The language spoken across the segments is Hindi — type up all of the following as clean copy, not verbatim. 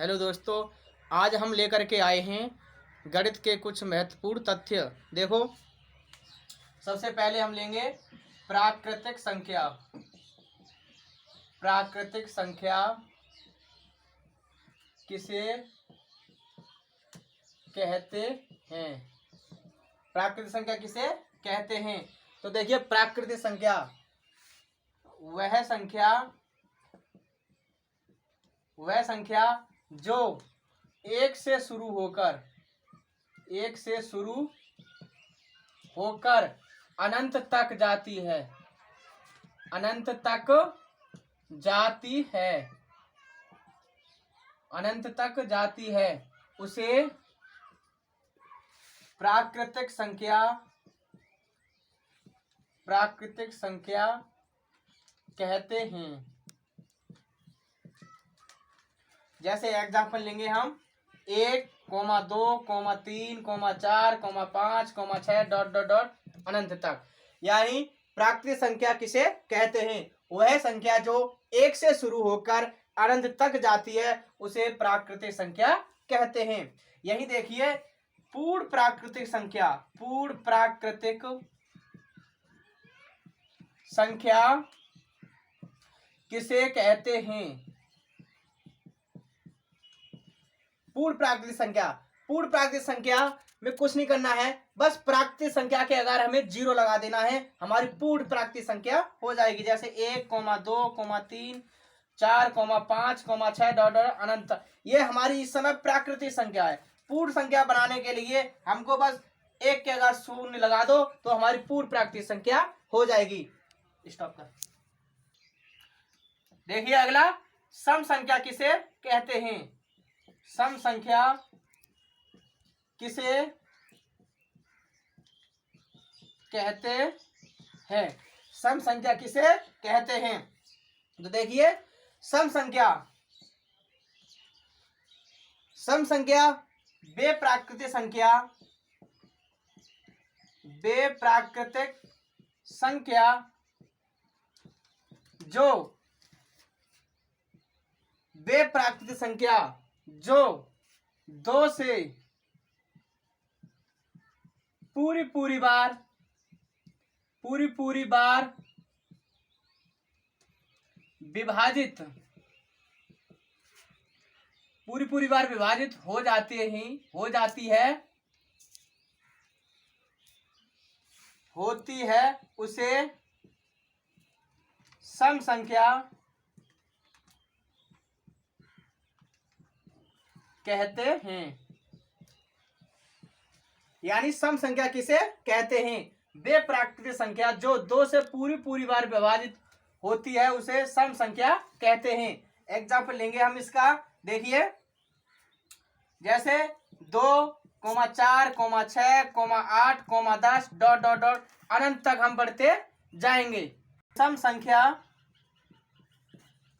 हेलो दोस्तों, आज हम लेकर के आए हैं गणित के कुछ महत्वपूर्ण तथ्य। देखो, सबसे पहले हम लेंगे प्राकृतिक संख्या। प्राकृतिक संख्या किसे कहते हैं? प्राकृतिक संख्या किसे कहते हैं? तो देखिए, प्राकृतिक संख्या वह संख्या जो एक से शुरू होकर अनंत तक जाती है। अनंत तक जाती है उसे प्राकृतिक संख्या कहते हैं। जैसे एग्जाम्पल लेंगे हम 1, 2, 3, 4, 5, 6 ... अनंत तक। यानी प्राकृतिक संख्या किसे कहते हैं? वह संख्या जो एक से शुरू होकर अनंत तक जाती है उसे प्राकृतिक संख्या कहते हैं। यही देखिए, पूर्ण प्राकृतिक संख्या किसे कहते हैं? पूर्ण प्राकृतिक संख्या में कुछ नहीं करना है, बस प्राकृतिक संख्या के अगर हमें 0 लगा देना है, हमारी पूर्ण प्राकृतिक संख्या हो जाएगी। जैसे 1, 2, 3, 4, 5, 6 ... अनंत। ये हमारी इस समय प्राकृतिक संख्या है। पूर्ण संख्या बनाने के लिए हमको बस 1 के अगर शून्य लगा दो तो हमारी पूर्ण प्राकृतिक संख्या हो जाएगी। स्टॉप कर। देखिए अगला, सम संख्या किसे कहते हैं? सम संख्या किसे कहते हैं? सम संख्या किसे कहते हैं? तो देखिए, सम संख्या वे प्राकृतिक संख्या जो 2 से पूरी बार विभाजित हो जाती है उसे सम संख्या कहते हैं। यानी सम संख्या किसे कहते हैं? वे प्राकृतिक संख्या जो 2 से पूरी बार विभाजित होती है उसे सम संख्या कहते हैं। एग्जाम्पल लेंगे हम इसका। देखिए, जैसे 2, 4, 6, 8, 10 ... अनंत तक हम बढ़ते जाएंगे।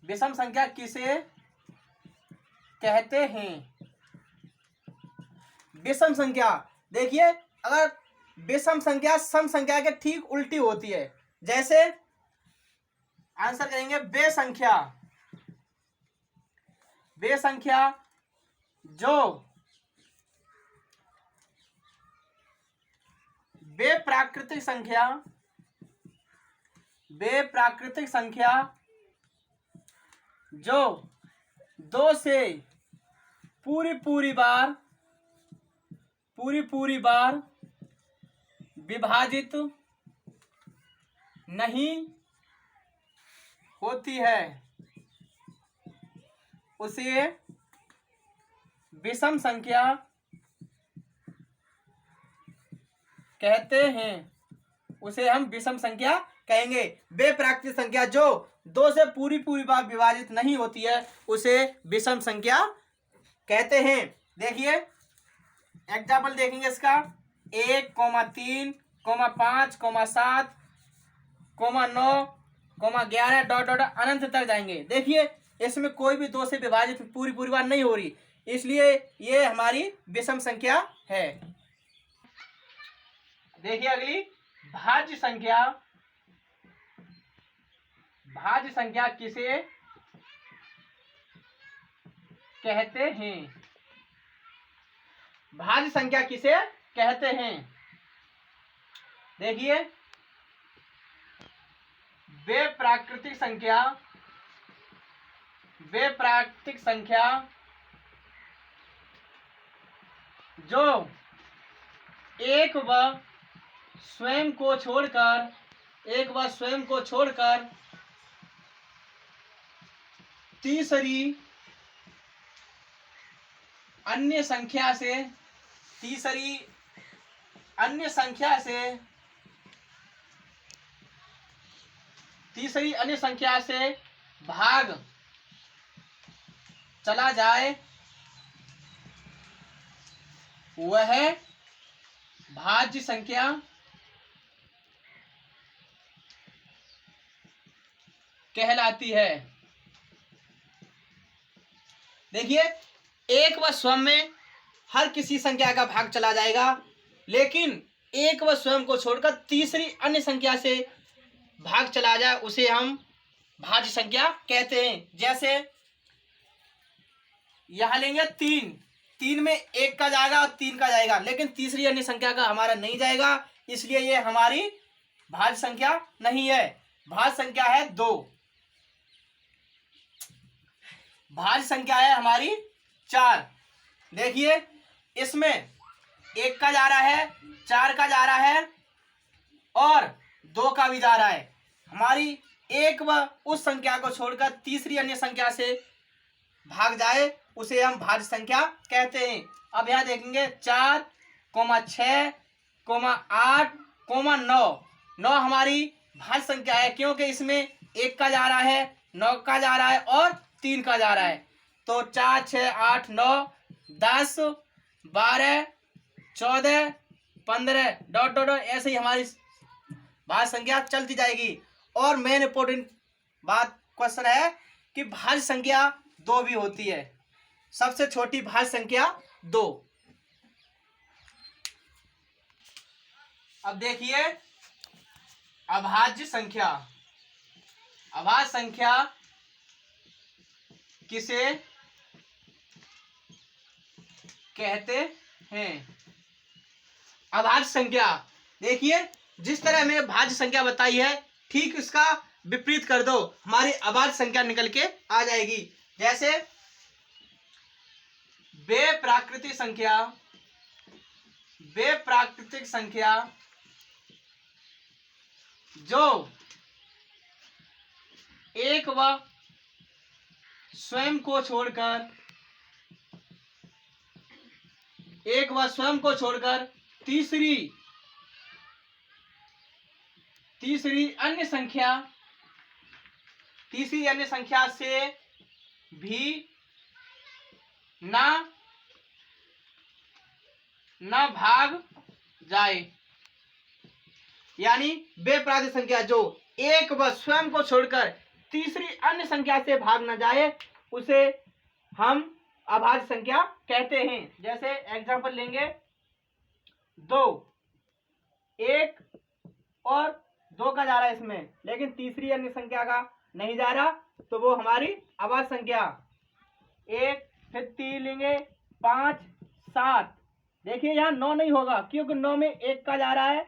विषम संख्या किसे कहते हैं? विषम संख्या, देखिए, अगर विषम संख्या सम संख्या के ठीक उल्टी होती है, जैसे आंसर करेंगे वे संख्या जो वे प्राकृतिक संख्या जो 2 से पूरी बार विभाजित नहीं होती है उसे विषम संख्या कहते हैं। उसे हम विषम संख्या कहेंगे। वे प्राकृतिक संख्या जो 2 से पूरी बार विभाजित नहीं होती है उसे विषम संख्या कहते हैं। देखिए, एग्जाम्पल देखेंगे इसका। 1, 3, 5, 7, 9, 11 ... अनंत तक जाएंगे। देखिए, इसमें कोई भी 2 से विभाजित पूरी बार नहीं हो रही, इसलिए ये हमारी विषम संख्या है। देखिए अगली, भाज्य संख्या किसे कहते हैं। भाज्य संख्या किसे कहते हैं? देखिए, वे प्राकृतिक संख्या जो एक व स्वयं को छोड़कर तीसरी अन्य संख्या से भाग चला जाए, वह भाज्य संख्या कहलाती है। देखिए, एक व स्वयं में हर किसी संख्या का भाग चला जाएगा, लेकिन एक व स्वयं को छोड़कर तीसरी अन्य संख्या से भाग चला जाए, उसे हम भाज्य संख्या कहते हैं। जैसे यहां लेंगे 3 में 1 का जाएगा और 3 का जाएगा, लेकिन तीसरी अन्य संख्या का हमारा नहीं जाएगा, इसलिए ये हमारी भाज्य संख्या नहीं है। भाज्य संख्या है 2। भाज्य संख्या है हमारी 4। देखिए, इसमें 1 का जा रहा है, 4 का जा रहा है और 2 का भी जा रहा है। हमारी एक व उस संख्या को छोड़कर तीसरी अन्य संख्या से भाग जाए, उसे हम भाज्य संख्या कहते हैं। अब यहां देखेंगे 4, 6, 8, 9। 9 हमारी भाज्य संख्या है, क्योंकि इसमें 1 का जा रहा है, 9 का जा रहा है और 3 का जा रहा है। तो 4, 6, 8, 9, 10, 12, 14, 15 डॉट डॉट डॉट, ऐसे ही हमारी भाज्य संख्या चलती जाएगी। और मेन इंपॉर्टेंट बात क्वेश्चन है कि भाज्य संख्या 2 भी होती है। सबसे छोटी भाज्य संख्या 2। अब देखिए, अभाज्य संख्या किसे कहते हैं? अभाज्य संख्या, देखिए, जिस तरह हमें भाज्य संख्या बताई है, ठीक इसका विपरीत कर दो, हमारी अभाज्य संख्या निकल के आ जाएगी। जैसे वे प्राकृतिक संख्या जो एक व स्वयं को छोड़कर तीसरी अन्य संख्या से भी न भाग जाए। यानी वे प्राकृतिक संख्या जो एक व स्वयं को छोड़कर तीसरी अन्य संख्या से भाग न जाए, उसे हम अभाज्य संख्या कहते हैं। जैसे एग्जांपल लेंगे, 2, 1 और 2 का जा रहा है इसमें, लेकिन तीसरी अन्य संख्या का नहीं जा रहा, तो वो हमारी अभाज्य संख्या। 1, फिर 3 लेंगे, 5, 7। देखिए, यहाँ 9 नहीं होगा, क्योंकि 9 में 1 का जा रहा है,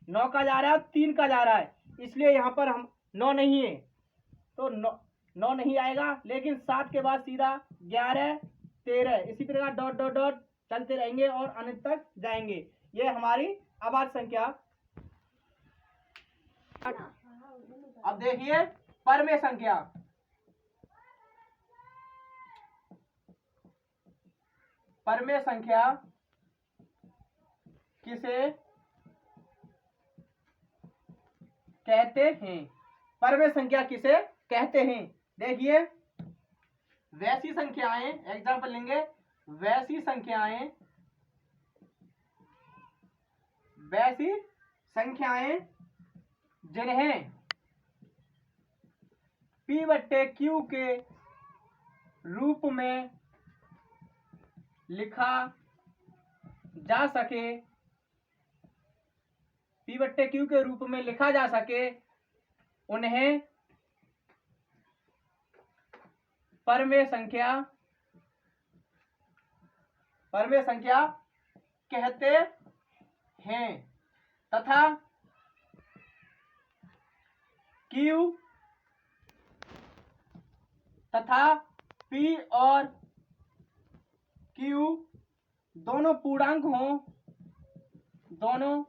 9 का जा रहा है और 3 का जा रहा है, इसलिए यहाँ पर हम 9 नहीं है, तो 9 नहीं आएगा। लेकिन 7 के बाद सीधा 11, 13, इसी प्रकार डॉट डॉट डॉट चलते रहेंगे और अंत तक जाएंगे। ये हमारी अभाज्य संख्या। अब देखिए, परमेय संख्या। परमेय संख्या किसे कहते हैं? परमेय संख्या किसे कहते हैं? देखिए, वैसी संख्याएं, एग्जांपल लेंगे, वैसी संख्याएं जिन्हें P/Q के रूप में लिखा जा सके, P/Q के रूप में लिखा जा सके, उन्हें परमेय संख्या परमेय संख्या कहते हैं तथा Q तथा P और Q दोनों पूर्णांक हों, दोनों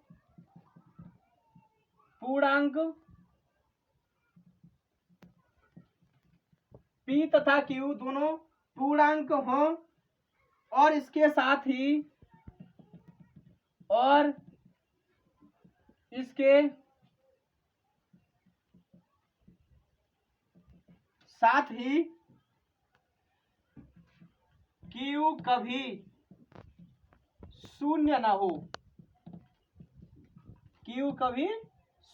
पूर्णांक P तथा Q दोनों पूर्णांक हों और इसके साथ ही Q कभी शून्य ना हो, Q कभी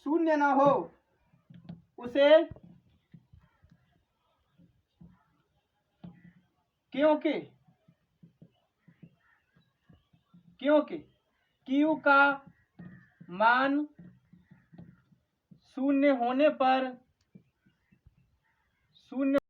शून्य ना हो, उसे क्योंकि Q का मान शून्य होने पर